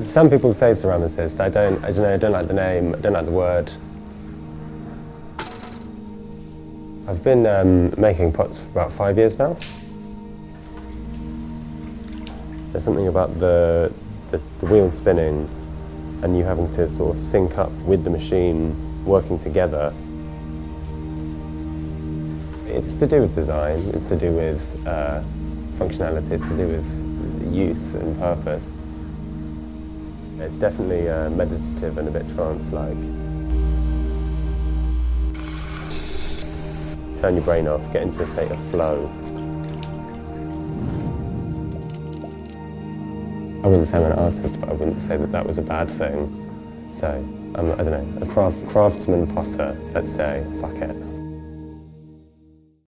Some people say ceramicist. I don't like the name, I don't like the word. I've been making pots for about 5 years now. There's something about the wheel spinning and you having to sort of sync up with the machine, working together. It's to do with design, it's to do with functionality, it's to do with use and purpose. It's definitely meditative and a bit trance-like. Turn your brain off, get into a state of flow. I wouldn't say I'm an artist, but I wouldn't say that that was a bad thing. So, I don't know, a craftsman potter, let's say, fuck it.